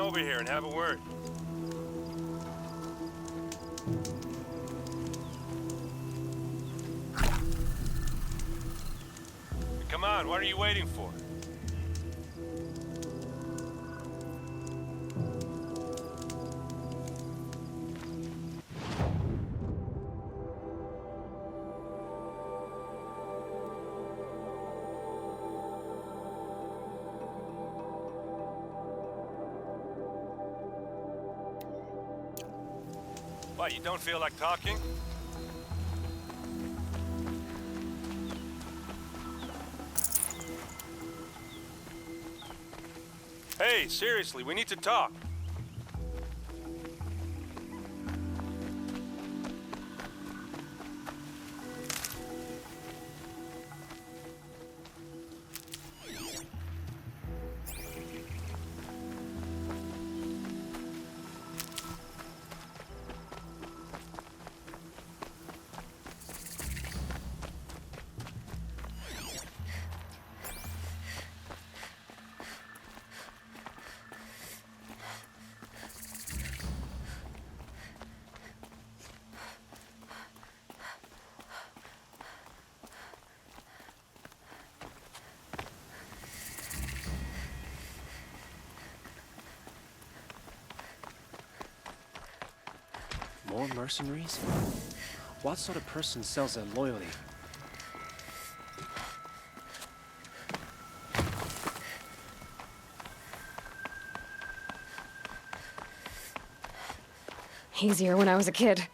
over here and have a word. Come on, what are you waiting for? What, you don't feel like talking? Hey, seriously, we need to talk. More mercenaries? What sort of person sells their loyalty? Easier when I was a kid.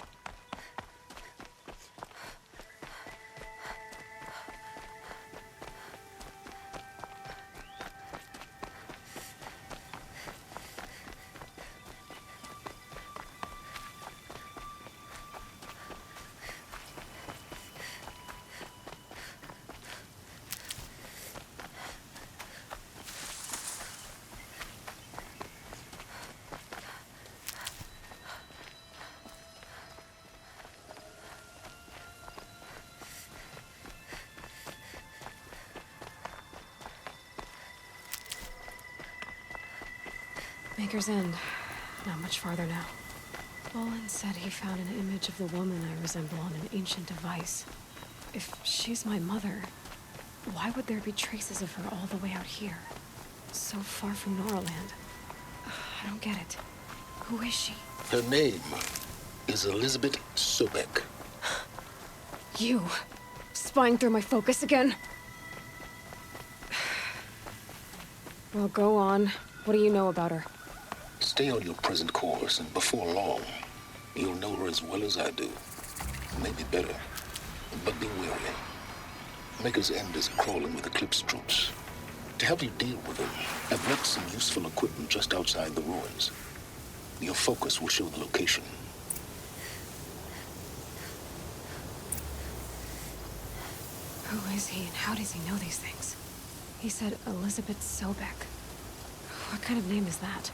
Maker's End. Not much farther now. Olin said he found an image of the woman I resemble on an ancient device. If she's my mother, why would there be traces of her all the way out here? So far from Noraland. I don't get it. Who is she? Her name is Elizabeth Sobek. You! Spying through my focus again? Well, go on. What do you know about her? Stay on your present course, and before long, you'll know her as well as I do. Maybe better, but be wary. Maker's End is crawling with Eclipse troops. To help you deal with them, I've left some useful equipment just outside the ruins. Your focus will show the location. Who is he and how does he know these things? He said Elizabeth Sobek. What kind of name is that?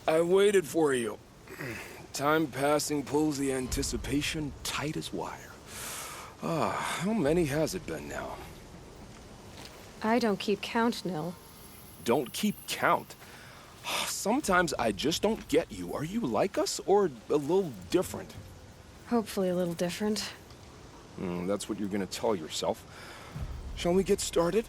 I waited for you. Time passing pulls the anticipation tight as wire. How many has it been now? I don't keep count, Nil. Don't keep count. Sometimes I just don't get you. Are you like us or a little different? Hopefully a little different. That's what you're gonna tell yourself. Shall we get started?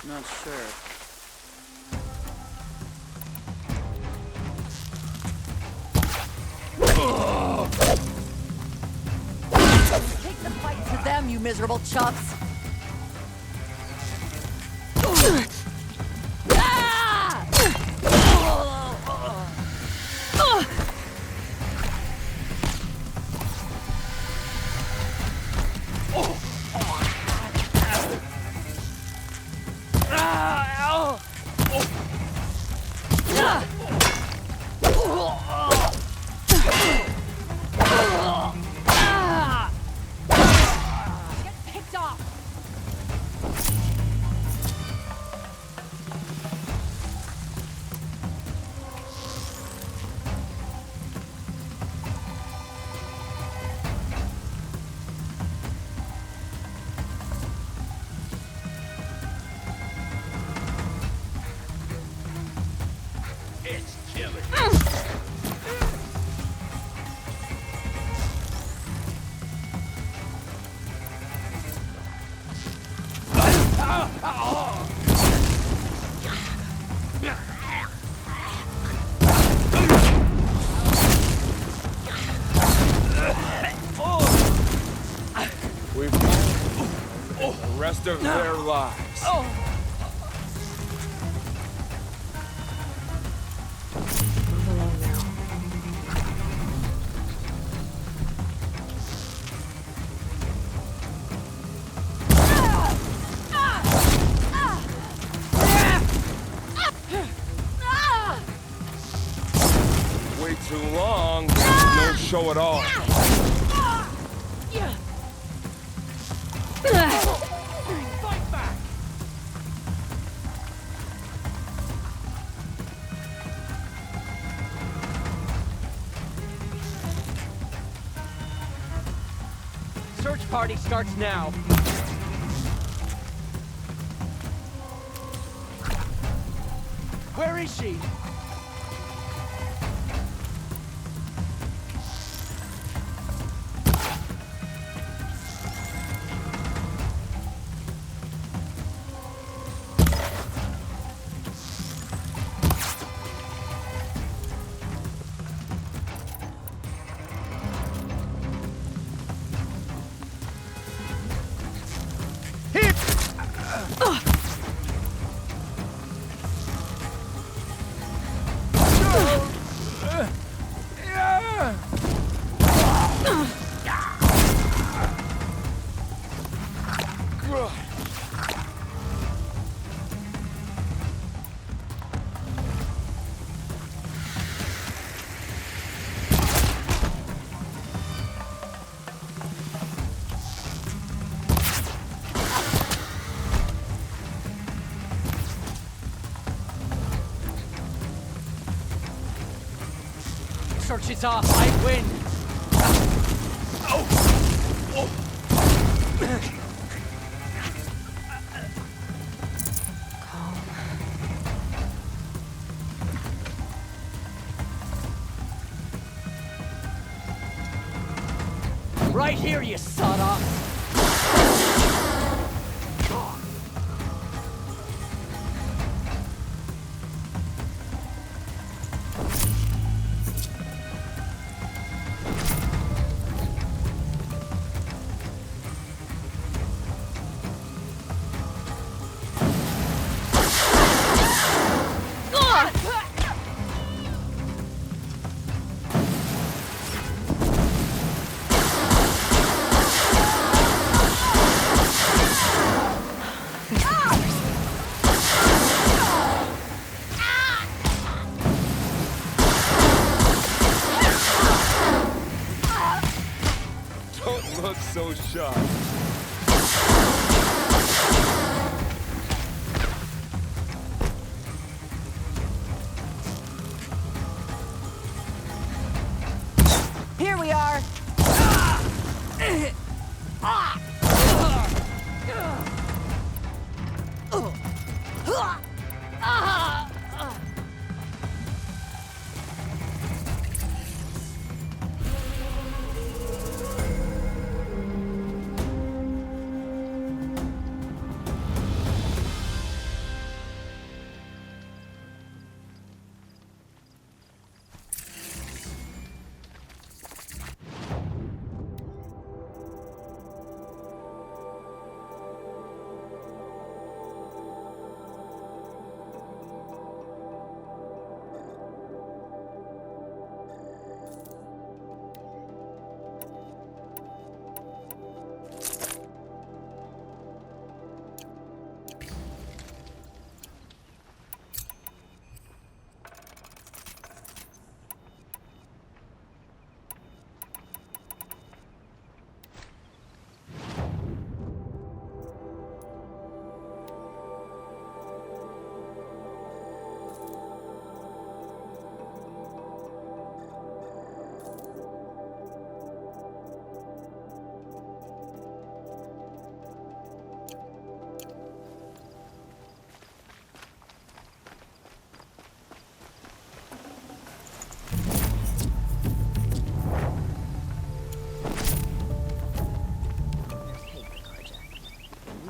Not sure. Take the fight to them, you miserable chumps! We've the rest of their lives. Move along now. Way too long, no show at all. Fight back! Search party starts now. Where is she? Search it off, I win. Right here, you sawed-off. Don't look so shocked. Here we are.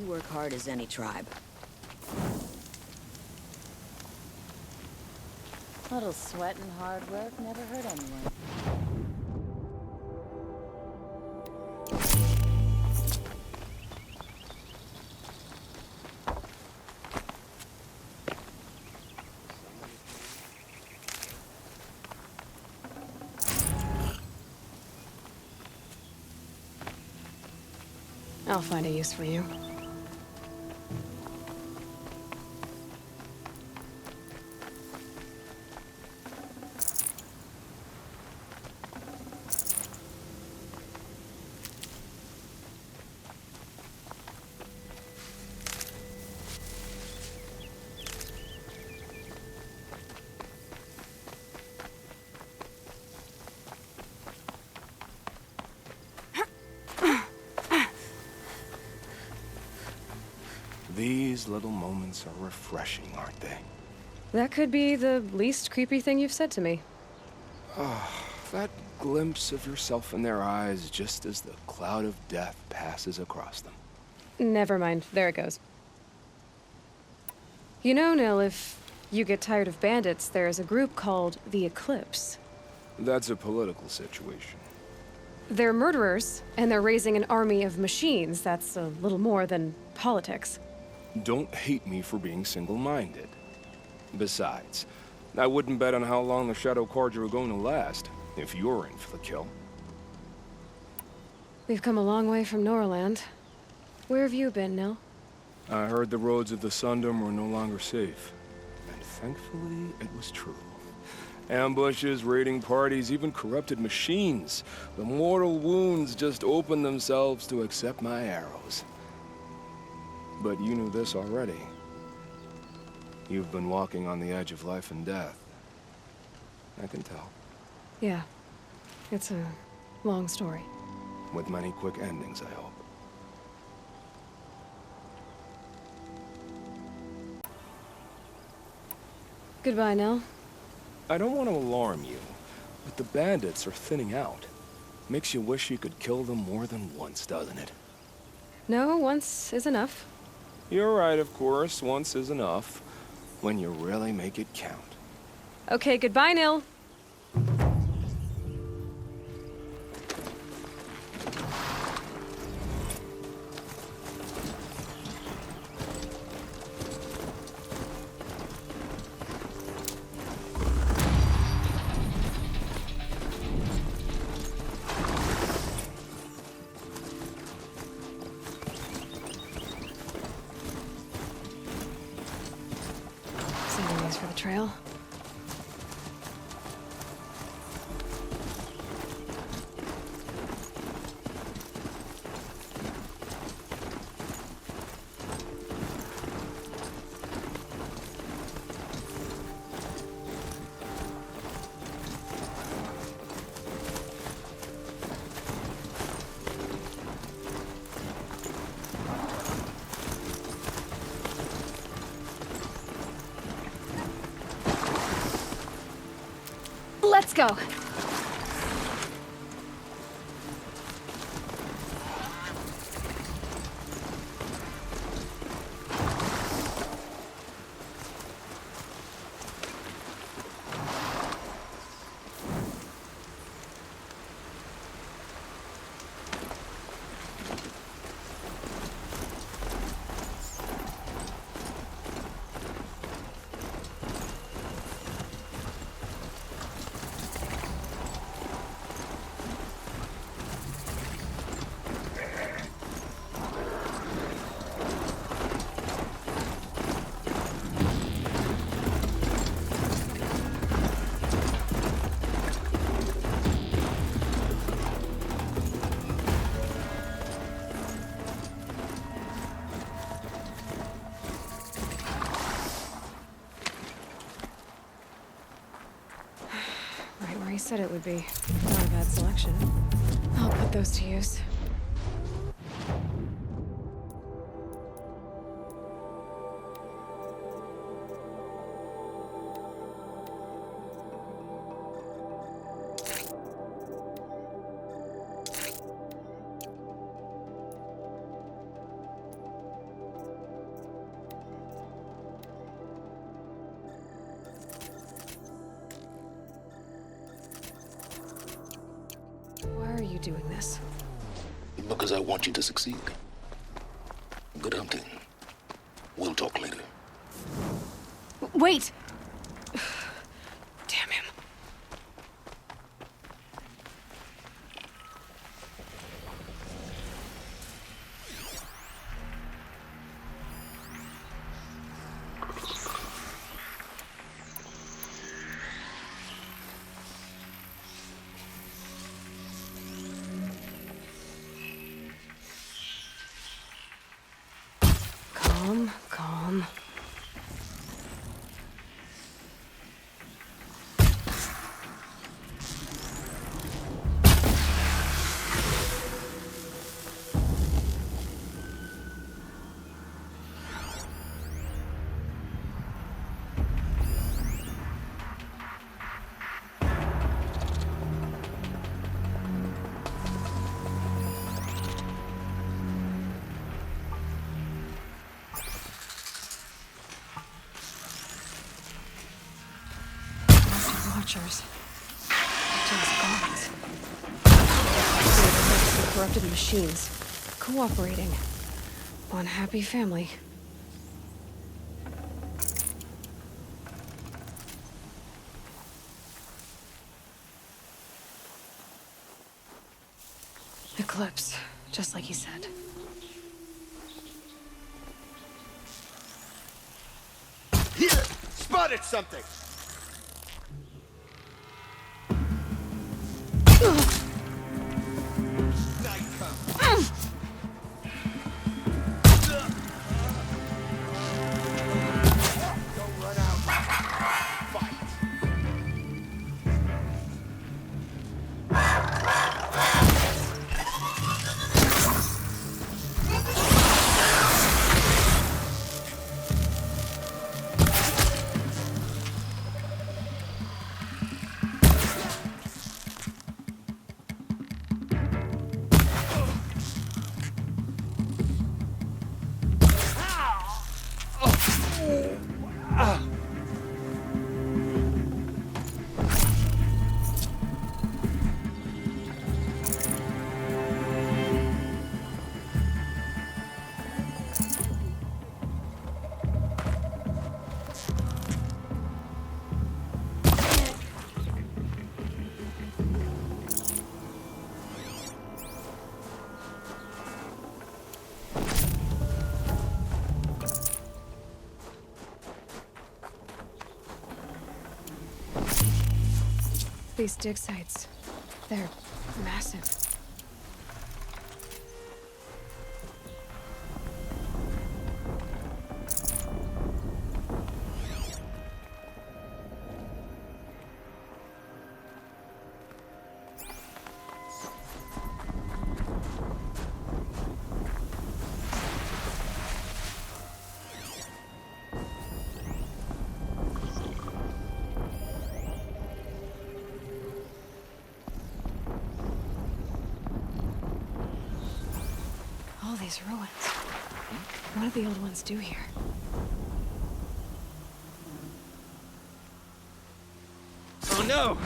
Work hard as any tribe. Little sweat and hard work never hurt anyone. I'll find a use for you. These little moments are refreshing, aren't they? That could be the least creepy thing you've said to me. That glimpse of yourself in their eyes just as the cloud of death passes across them. Never mind. There it goes. You know, Nil, if you get tired of bandits, there's a group called the Eclipse. That's a political situation. They're murderers, and they're raising an army of machines. That's a little more than politics. Don't hate me for being single-minded. Besides, I wouldn't bet on how long the Shadow Cards are going to last, if you're in for the kill. We've come a long way from Norland. Where have you been, Nil? I heard the roads of the Sundom were no longer safe. And thankfully, it was true. Ambushes, raiding parties, even corrupted machines. The mortal wounds just opened themselves to accept my arrows. But you knew this already. You've been walking on the edge of life and death. I can tell. Yeah. It's a long story. With many quick endings, I hope. Goodbye, Nil. I don't want to alarm you, but the bandits are thinning out. Makes you wish you could kill them more than once, doesn't it? No, once is enough. You're right, of course. Once is enough. When you really make it count. Okay, goodbye, Nil. Saving these for the trail. Let's go. Right where he said it would be. Not a bad selection. I'll put those to use. Why are you doing this? Because I want you to succeed. Good hunting. We'll talk later. Wait! Damn him. Calm, calm. Watchers. Just gods. The corrupted machines. Cooperating. One happy family. Eclipse, just like he said. spotted something! Night comes. Don't run out. Fight. These dig sites, they're massive. All these ruins. What did the old ones do here? Oh no!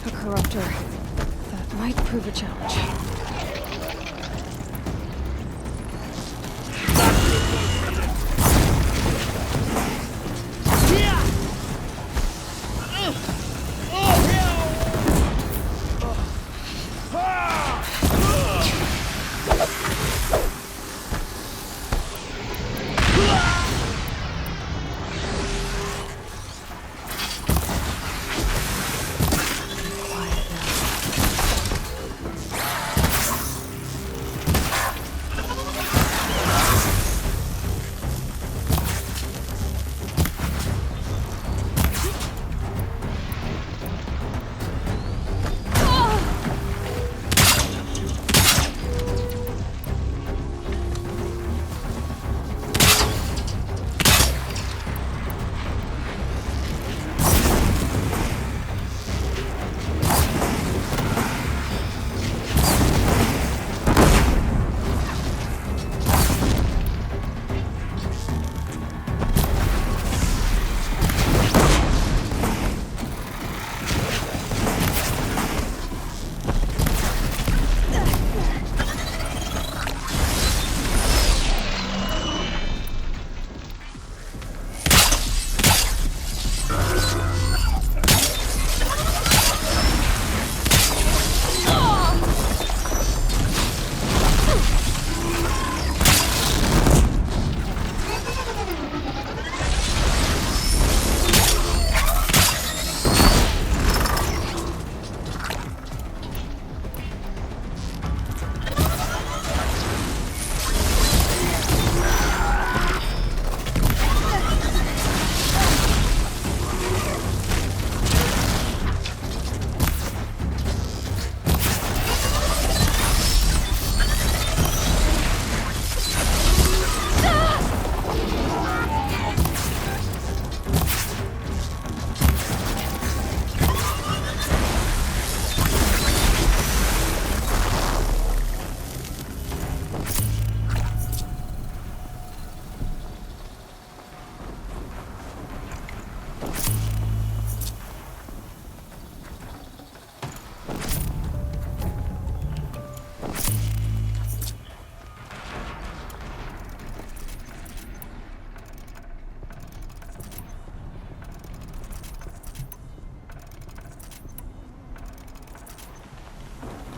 A corruptor. That might prove a challenge. Quiet now.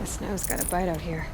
The snow's got a bite out here.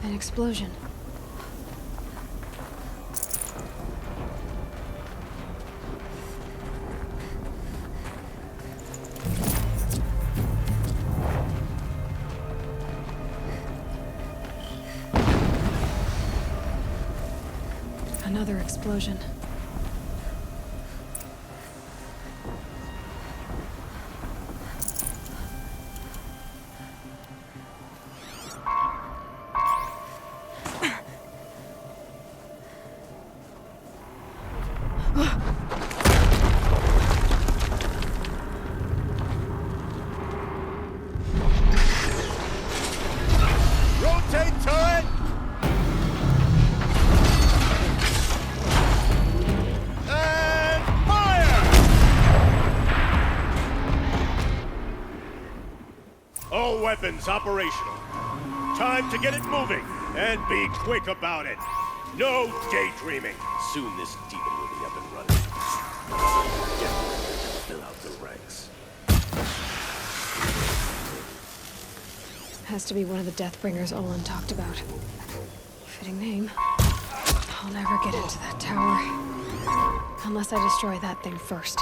An explosion. Another explosion. Rotate turret! And fire! All weapons operational. Time to get it moving, and be quick about it. No daydreaming. Soon this demon will be up and running. Get ready to fill out the ranks. Has to be one of the Deathbringers Olin talked about. Fitting name. I'll never get into that tower. Unless I destroy that thing first.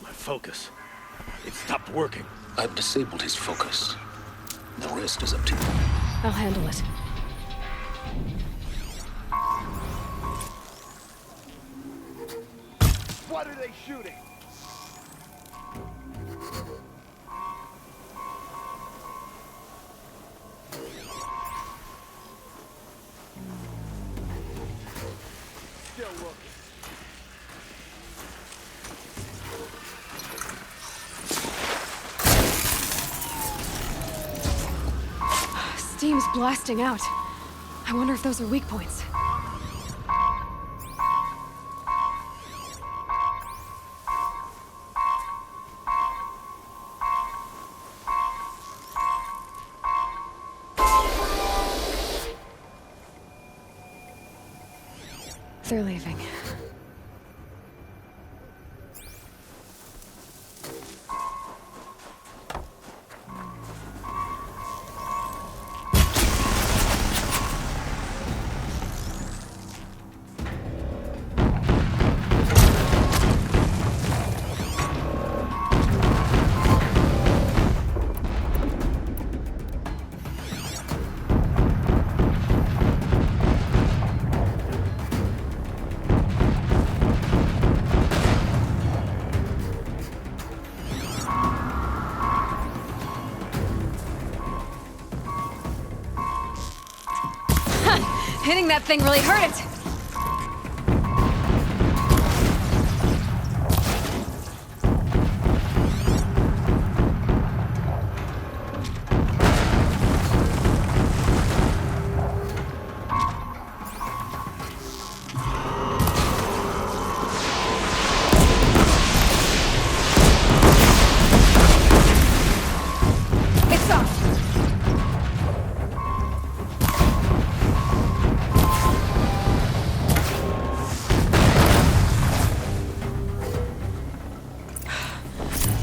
My focus. It stopped working. I've disabled his focus. The rest is up to you. I'll handle it. What are they shooting? Still looking. Steam's blasting out. I wonder if those are weak points. They're leaving. Hitting that thing really hurt it! It's off!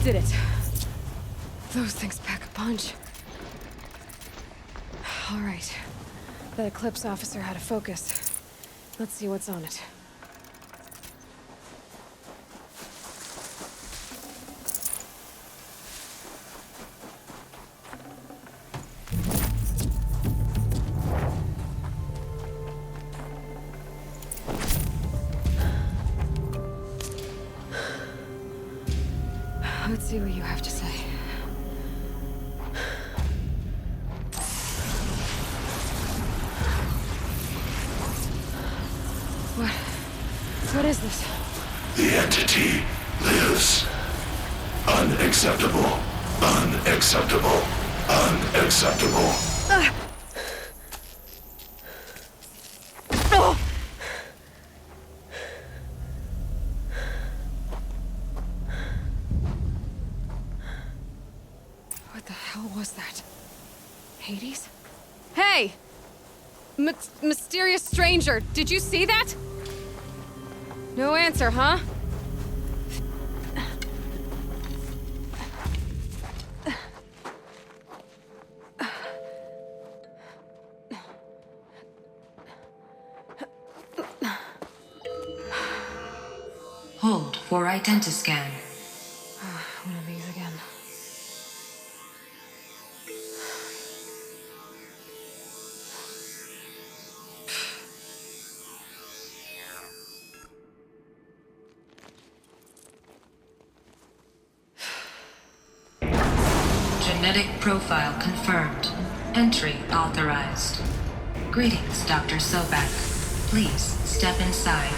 Did it. Those things pack a punch. All right. That Eclipse officer had a focus. Let's see what's on it. Let's see what you have to say. What is this? The entity lives. Unacceptable. Unacceptable. Unacceptable. Oh! What the hell was that? Hades? Hey! Mysterious stranger, did you see that? No answer, huh? Hold for identiscan. One of these again. Genetic profile confirmed. Entry authorized. Greetings, Dr. Sobek. Please step inside.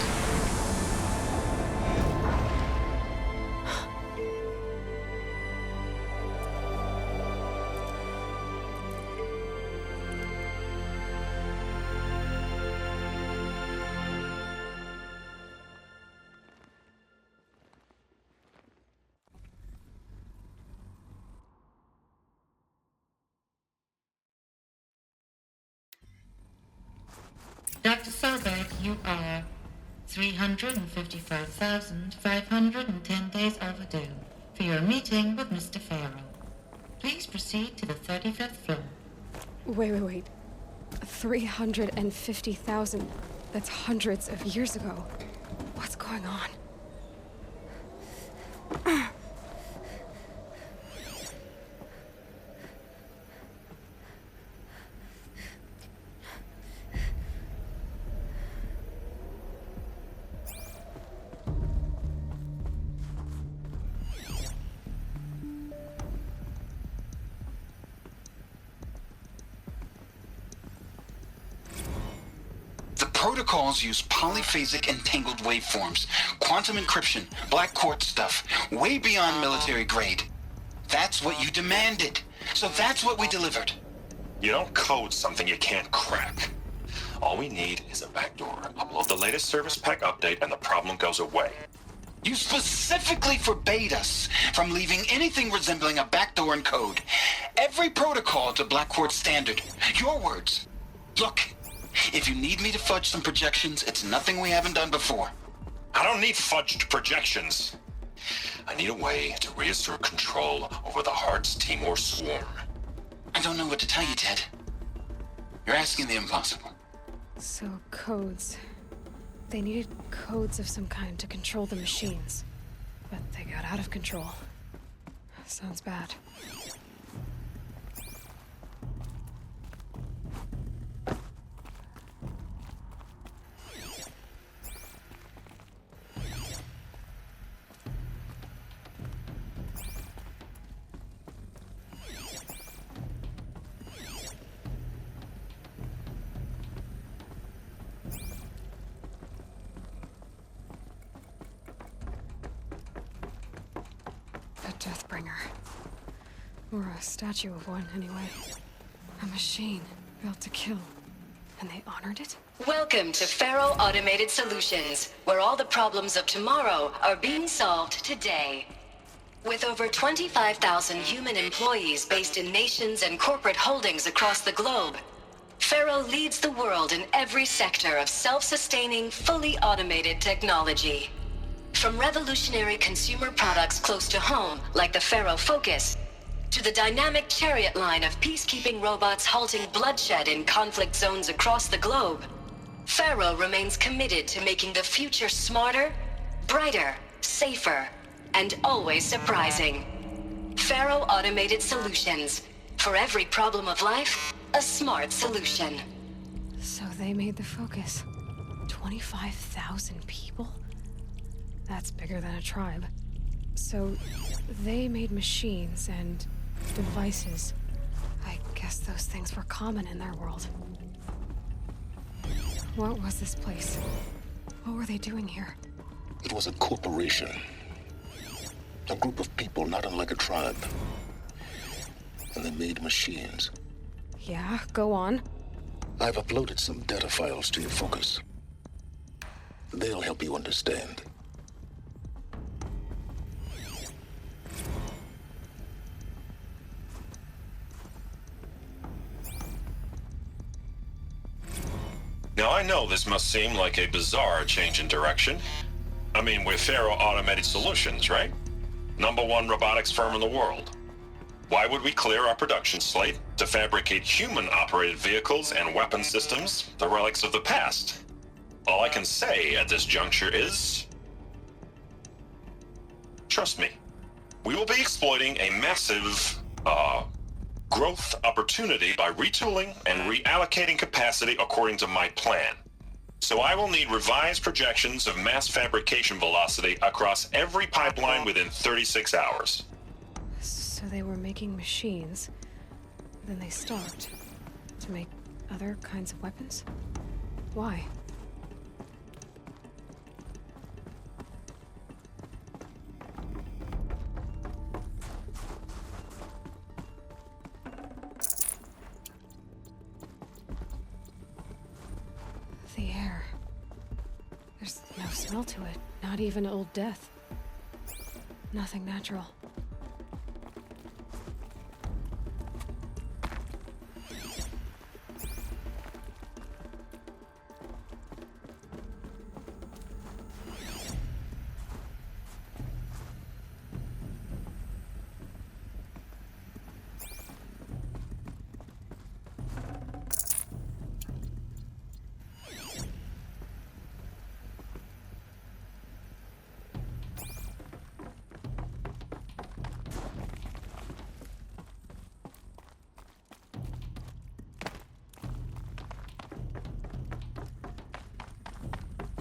Dr. Sobek, you are 355,510 days overdue for your meeting with Mr. Farrell. Please proceed to the 35th floor. Wait. 350,000. That's hundreds of years ago. What's going on? Protocols use polyphasic entangled waveforms, quantum encryption, black quartz stuff, way beyond military grade. That's what you demanded. So that's what we delivered. You don't code something you can't crack. All we need is a backdoor. Upload the latest service pack update and the problem goes away. You specifically forbade us from leaving anything resembling a backdoor in code. Every protocol to black quartz standard. Your words. Look. If you need me to fudge some projections, it's nothing we haven't done before. I don't need fudged projections. I need a way to reassert control over the Heart's Timor swarm. I don't know what to tell you, Ted. You're asking the impossible. So, codes. They needed codes of some kind to control the machines. But they got out of control. Sounds bad. Deathbringer. Or a statue of one, anyway. A machine built to kill. And they honored it? Welcome to Faro Automated Solutions, where all the problems of tomorrow are being solved today. With over 25,000 human employees based in nations and corporate holdings across the globe, Faro leads the world in every sector of self-sustaining, fully automated technology. From revolutionary consumer products close to home, like the Faro Focus, to the dynamic chariot line of peacekeeping robots halting bloodshed in conflict zones across the globe, Faro remains committed to making the future smarter, brighter, safer, and always surprising. Faro Automated Solutions. For every problem of life, a smart solution. So they made the Focus. 25,000 people? That's bigger than a tribe. So they made machines and devices. I guess those things were common in their world. What was this place? What were they doing here? It was a corporation. A group of people not unlike a tribe. And they made machines. Yeah, go on. I've uploaded some data files to your Focus. They'll help you understand. Now, I know this must seem like a bizarre change in direction. I mean, we're Faro Automated Solutions, right? #1 robotics firm in the world. Why would we clear our production slate to fabricate human-operated vehicles and weapon systems, the relics of the past? All I can say at this juncture is... trust me. We will be exploiting a massive, growth opportunity by retooling and reallocating capacity according to my plan. So I will need revised projections of mass fabrication velocity across every pipeline within 36 hours. So they were making machines, then they stopped to make other kinds of weapons? Why? The air. There's no smell to it, not even old death. Nothing natural.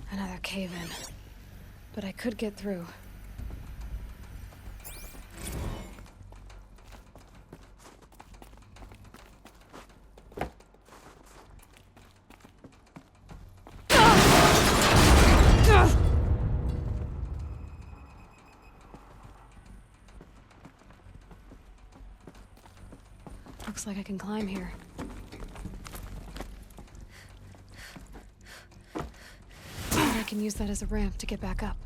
Another cave-in. But I could get through. Looks like I can climb here. I can use that as a ramp to get back up.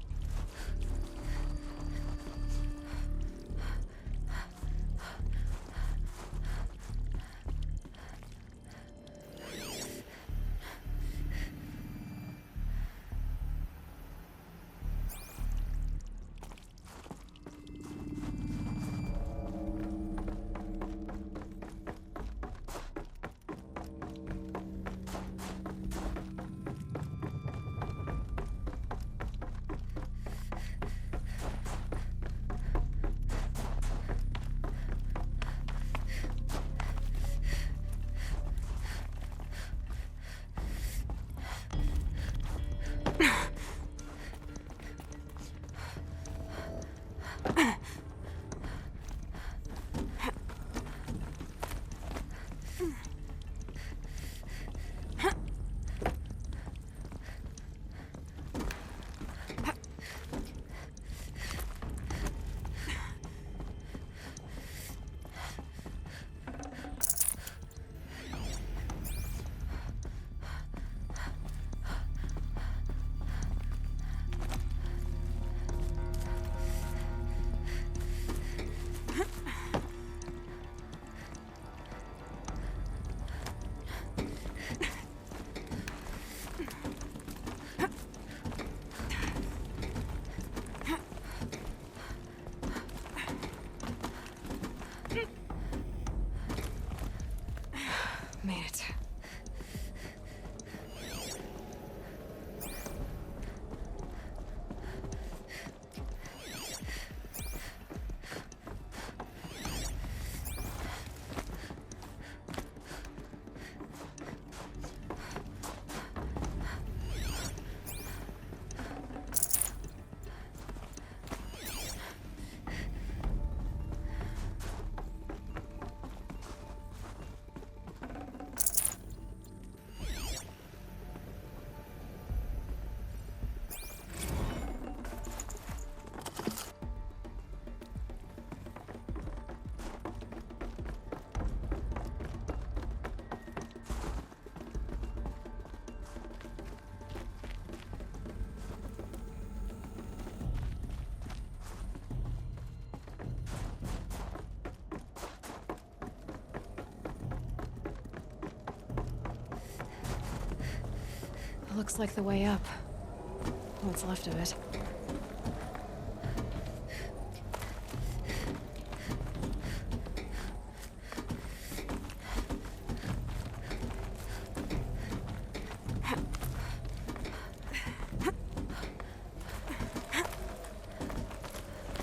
Looks like the way up. What's left of it.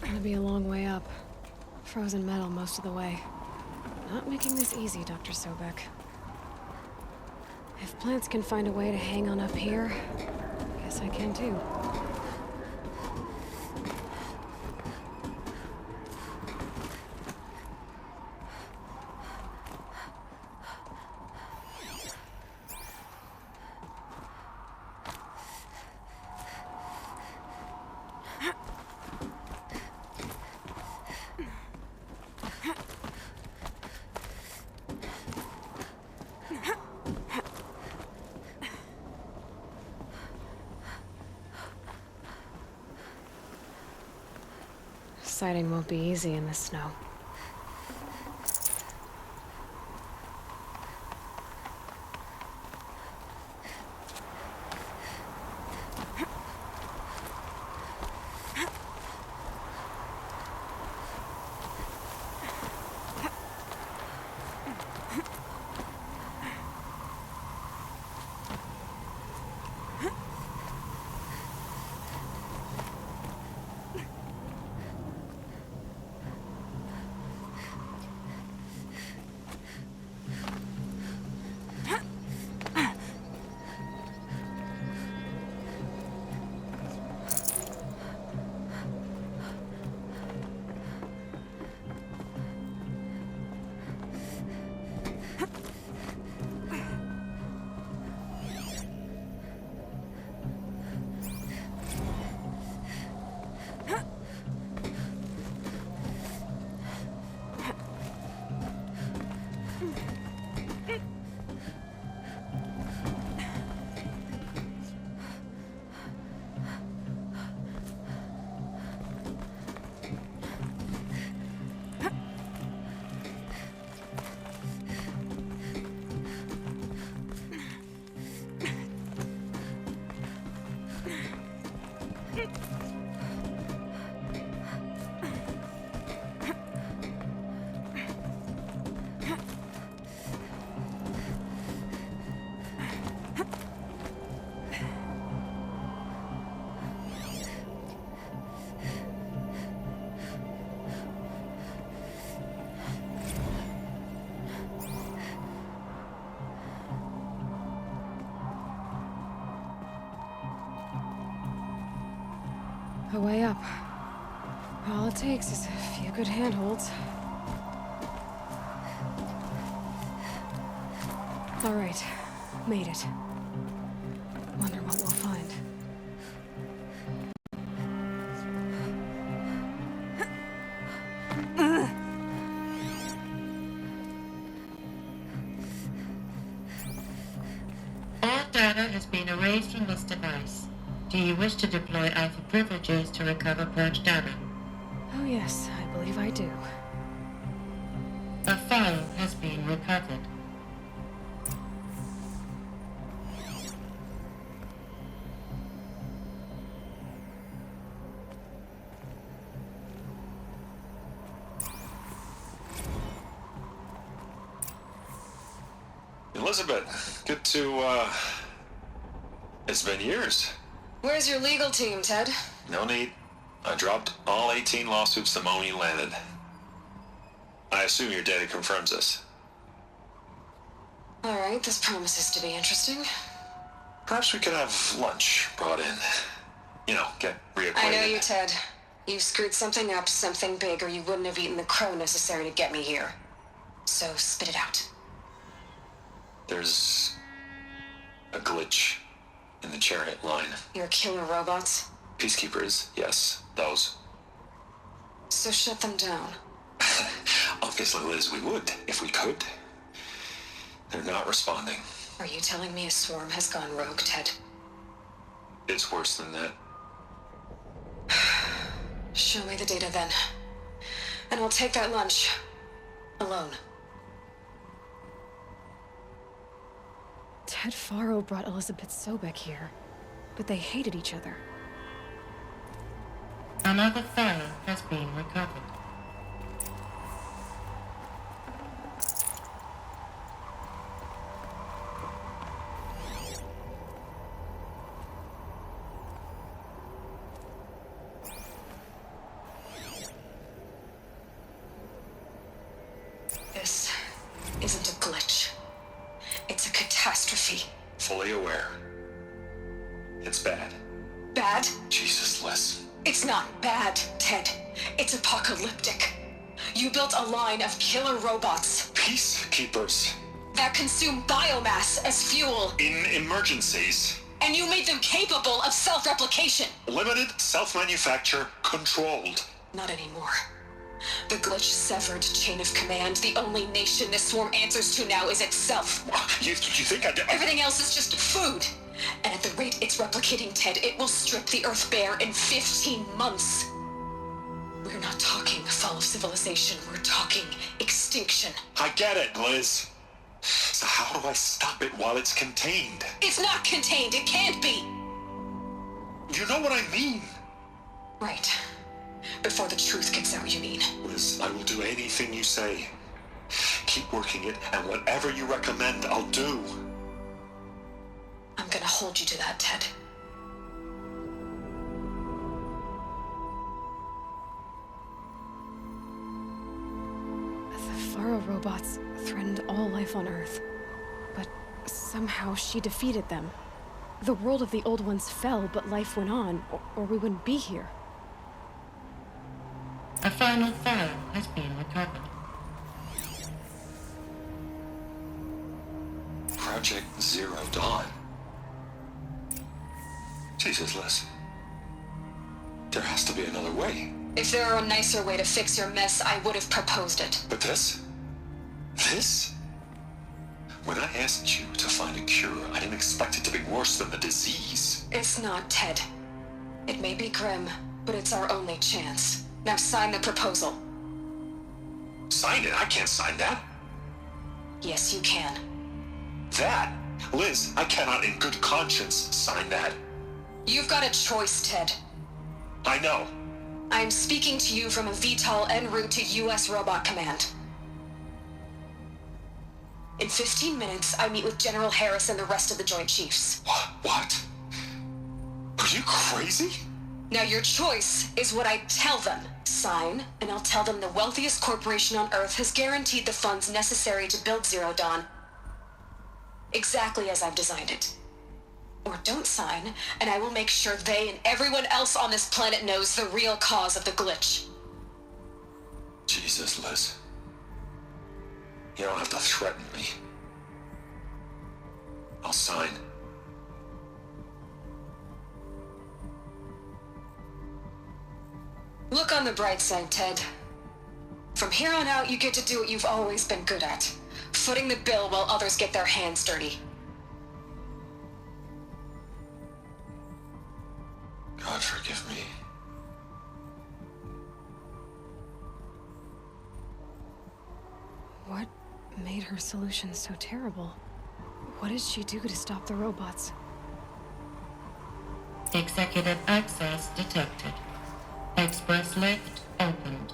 Gonna be a long way up. Frozen metal most of the way. Not making this easy, Dr. Sobek. If plants can find a way to hang on up here, guess I can too. Sighting won't be easy in the snow. A way up. All it takes is a few good handholds. All right, made it. Wonder what we'll find. All data has been erased from this device. Do you wish to deploy Alpha privileges to recover purged data? Oh yes, I believe I do. A file has been recovered. Elizabeth, good to, It's been years. Where's your legal team, Ted? No need. I dropped all 18 lawsuits the moment you landed. I assume your data confirms this. All right, this promises to be interesting. Perhaps we could have lunch brought in. You know, get reacquainted. I know you, Ted. You screwed something up, something big, or you wouldn't have eaten the crow necessary to get me here. So spit it out. There's a glitch in the chariot line. Your killer robots? Peacekeepers, yes, those. So shut them down. Obviously, Liz, we would, if we could. They're not responding. Are you telling me a swarm has gone rogue, Ted? It's worse than that. Show me the data then. And I'll take that lunch. Alone. Ted Faro brought Elizabeth Sobek here, but they hated each other. Another Pharaoh has been recovered. This isn't a glitch. It's a catastrophe. Fully aware. It's bad. Bad? Jesus, Liz. It's not bad, Ted. It's apocalyptic. You built a line of killer robots Peacekeepers. that consume biomass as fuel, In emergencies. and you made them capable of self-replication. Limited, self-manufacture, controlled. Not anymore. The glitch severed chain of command. The only nation this swarm answers to now is itself. You think I did? Everything else is just food. And at the rate it's replicating, Ted, it will strip the Earth bare in 15 months. We're not talking fall of civilization. We're talking extinction. I get it, Liz. So how do I stop it while it's contained? It's not contained. It can't be. You know what I mean. Right. Before the truth gets out, you mean? Liz, I will do anything you say. Keep working it, and whatever you recommend, I'll do. I'm gonna hold you to that, Ted. The Faro robots threatened all life on Earth, but somehow she defeated them. The world of the old ones fell, but life went on, or we wouldn't be here. A final Pharaoh has been recovered. Project Zero Dawn. Jesus, Liz. There has to be another way. If there were a nicer way to fix your mess, I would have proposed it. But this? This? When I asked you to find a cure, I didn't expect it to be worse than the disease. It's not, Ted. It may be grim, but it's our only chance. Now sign the proposal. Sign it? I can't sign that. Yes, you can. That? Liz, I cannot in good conscience sign that. You've got a choice, Ted. I know. I'm speaking to you from a VTOL en route to U.S. Robot Command. In 15 minutes, I meet with General Harris and the rest of the Joint Chiefs. What? Are you crazy? Now your choice is what I tell them. Sign, and I'll tell them the wealthiest corporation on Earth has guaranteed the funds necessary to build Zero Dawn. Exactly as I've designed it. Or don't sign, and I will make sure they and everyone else on this planet knows the real cause of the glitch. Jesus, Liz. You don't have to threaten me. I'll sign. Look on the bright side, Ted. From here on out, you get to do what you've always been good at. Footing the bill while others get their hands dirty. God forgive me. What made her solution so terrible? What did she do to stop the robots? Executive access detected. Express lift opened.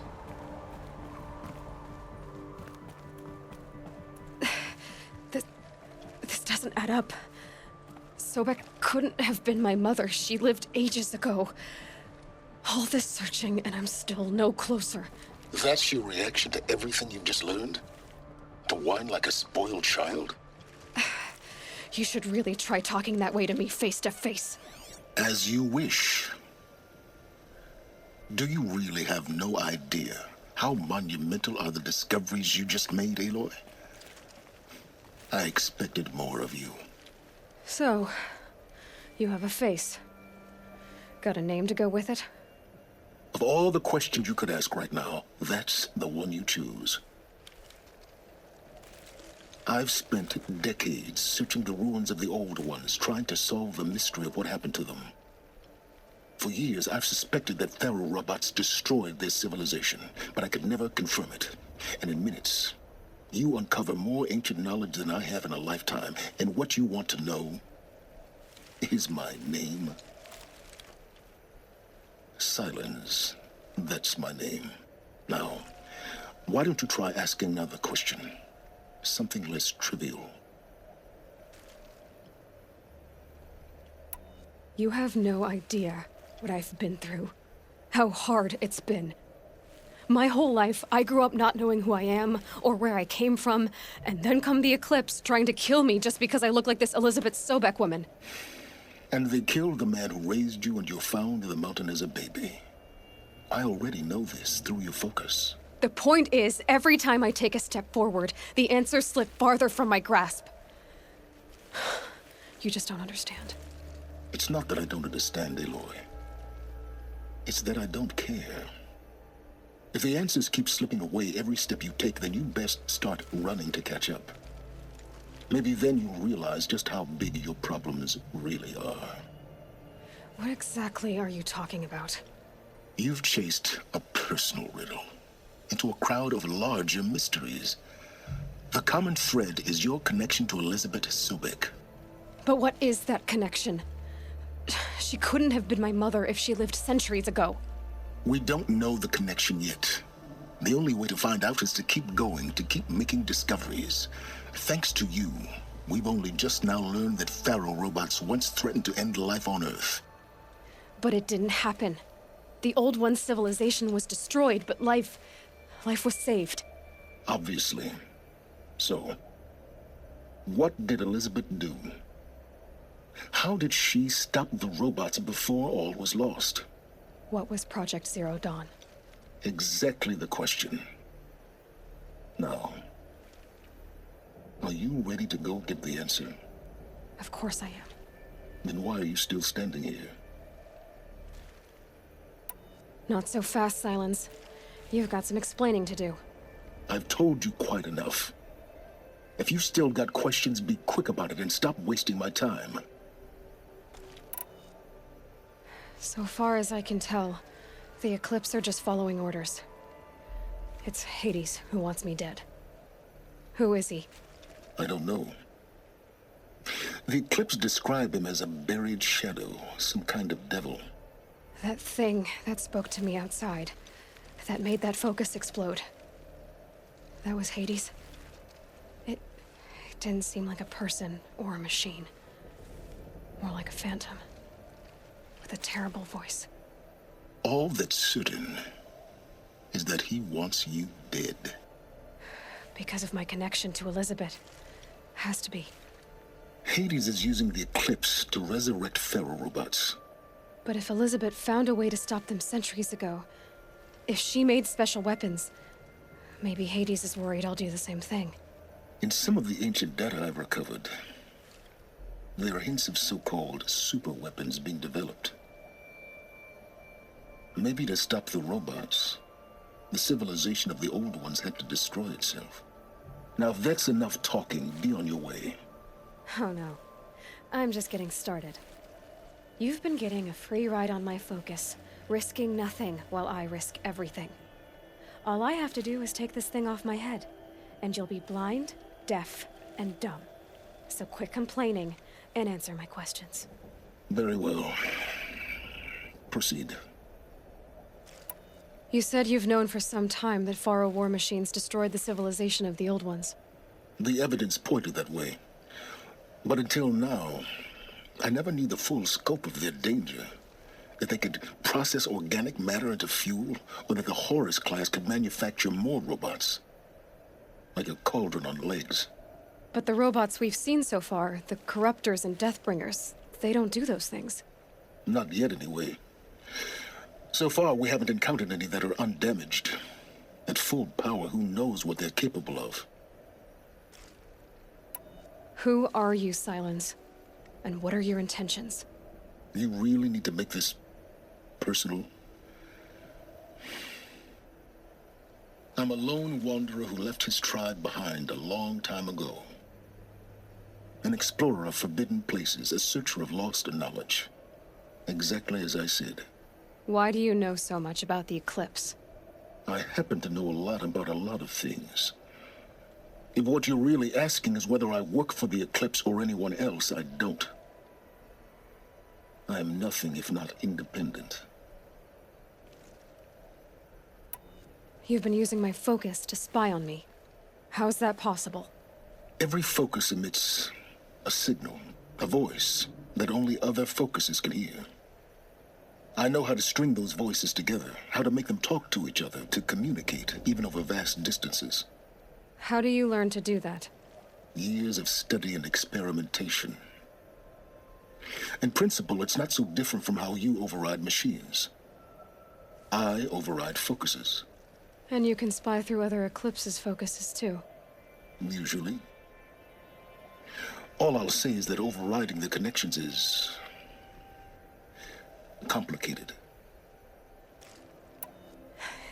This doesn't add up. Sobek couldn't have been my mother. She lived ages ago. All this searching, and I'm still no closer. That's your reaction to everything you've just learned? To whine like a spoiled child? You should really try talking that way to me face to face. As you wish. Do you really have no idea how monumental are the discoveries you just made, Aloy? I expected more of you. So, you have a face. Got a name to go with it? Of all the questions you could ask right now, that's the one you choose. I've spent decades searching the ruins of the old ones, trying to solve the mystery of what happened to them. For years, I've suspected that Pharaoh robots destroyed their civilization, but I could never confirm it. And in minutes, you uncover more ancient knowledge than I have in a lifetime, and what you want to know is my name. Silence. That's my name. Now, why don't you try asking another question? Something less trivial. You have no idea what I've been through. How hard it's been. My whole life, I grew up not knowing who I am or where I came from, and then come the Eclipse trying to kill me just because I look like this Elizabeth Sobek woman. And they killed the man who raised you and you found in the mountain as a baby. I already know this through your focus. The point is, every time I take a step forward, the answers slip farther from my grasp. You just don't understand. It's not that I don't understand, Aloy. It's that I don't care. If the answers keep slipping away every step you take, then you best start running to catch up. Maybe then you'll realize just how big your problems really are. What exactly are you talking about? You've chased a personal riddle into a crowd of larger mysteries. The common thread is your connection to Elizabeth Sobek. But what is that connection? She couldn't have been my mother if she lived centuries ago. We don't know the connection yet. The only way to find out is to keep going, to keep making discoveries. Thanks to you, we've only just now learned that Pharaoh robots once threatened to end life on Earth. But it didn't happen. The Old One's civilization was destroyed, but life was saved. Obviously. So, what did Elizabeth do? How did she stop the robots before all was lost? What was Project Zero Dawn? Exactly the question. Now, are you ready to go get the answer? Of course I am. Then why are you still standing here? Not so fast, Silence. You've got some explaining to do. I've told you quite enough. If you still got questions, be quick about it and stop wasting my time. So far as I can tell, the Eclipse are just following orders. It's Hades who wants me dead. Who is he? I don't know. The Eclipse describe him as a buried shadow, some kind of devil. That thing that spoke to me outside, that made that focus explode. That was Hades. It didn't seem like a person or a machine. More like a phantom. With a terrible voice. All that's certain is that he wants you dead. Because of my connection to Elizabeth. Has to be. Hades is using the Eclipse to resurrect Pharaoh robots. But if Elizabeth found a way to stop them centuries ago, if she made special weapons, maybe Hades is worried I'll do the same thing. In some of the ancient data I've recovered, there are hints of so-called super weapons being developed. Maybe to stop the robots, the civilization of the old ones had to destroy itself. Now, if that's enough talking, be on your way. Oh no. I'm just getting started. You've been getting a free ride on my focus, risking nothing while I risk everything. All I have to do is take this thing off my head, and you'll be blind, deaf, and dumb. So quit complaining and answer my questions. Very well. Proceed. You said you've known for some time that Pharaoh war machines destroyed the civilization of the old ones. The evidence pointed that way. But until now, I never knew the full scope of their danger. That they could process organic matter into fuel, or that the Horus class could manufacture more robots. Like a cauldron on legs. But the robots we've seen so far, the Corruptors and Deathbringers, they don't do those things. Not yet, anyway. So far, we haven't encountered any that are undamaged. At full power, who knows what they're capable of? Who are you, Silence? And what are your intentions? You really need to make this personal? I'm a lone wanderer who left his tribe behind a long time ago. An explorer of forbidden places, a searcher of lost knowledge. Exactly as I said. Why do you know so much about the Eclipse? I happen to know a lot about a lot of things. If what you're really asking is whether I work for the Eclipse or anyone else, I don't. I am nothing if not independent. You've been using my focus to spy on me. How is that possible? Every focus emits a signal, a voice, that only other focuses can hear. I know how to string those voices together, how to make them talk to each other, to communicate, even over vast distances. How do you learn to do that? Years of study and experimentation. In principle, it's not so different from how you override machines. I override focuses. And you can spy through other Eclipse's focuses too. Usually. All I'll say is that overriding the connections is complicated.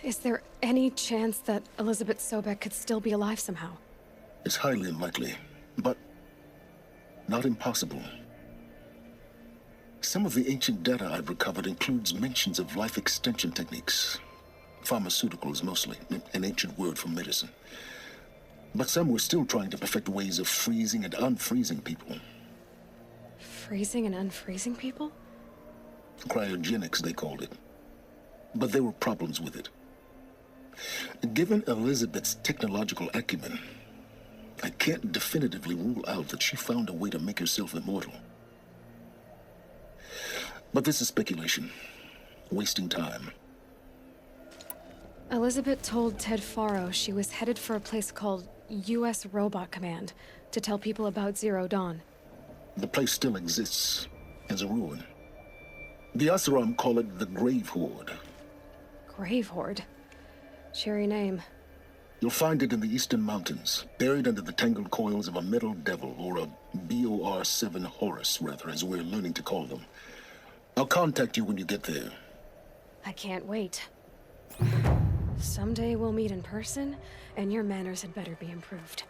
Is there any chance that Elizabeth Sobek could still be alive somehow? It's highly unlikely, but not impossible. Some of the ancient data I've recovered includes mentions of life extension techniques. Pharmaceuticals mostly, an ancient word for medicine. But some were still trying to perfect ways of freezing and unfreezing people. Freezing and unfreezing people? Cryogenics, they called it. But there were problems with it. Given Elizabeth's technological acumen, I can't definitively rule out that she found a way to make herself immortal. But this is speculation. Wasting time. Elizabeth told Ted Faro she was headed for a place called U.S. Robot Command to tell people about Zero Dawn. The place still exists as a ruin. The Asaram call it the Grave Horde. Grave Horde? Cheery name. You'll find it in the Eastern Mountains, buried under the tangled coils of a metal devil, or a BOR-7 Horus, rather, as we're learning to call them. I'll contact you when you get there. I can't wait. Someday we'll meet in person, and your manners had better be improved.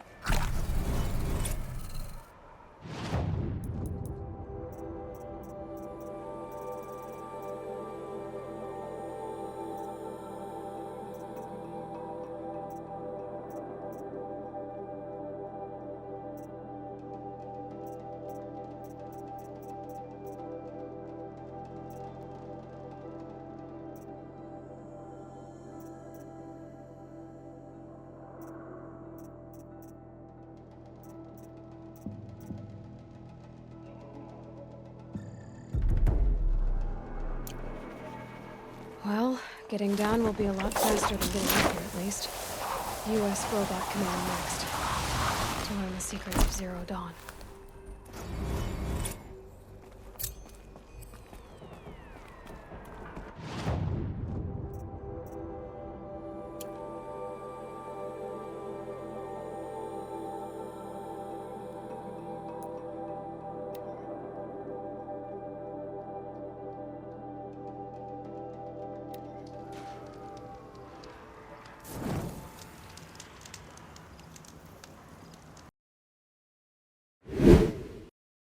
Well, getting down will be a lot faster than getting up here, at least. U.S. Robot Command next. To learn the secrets of Zero Dawn.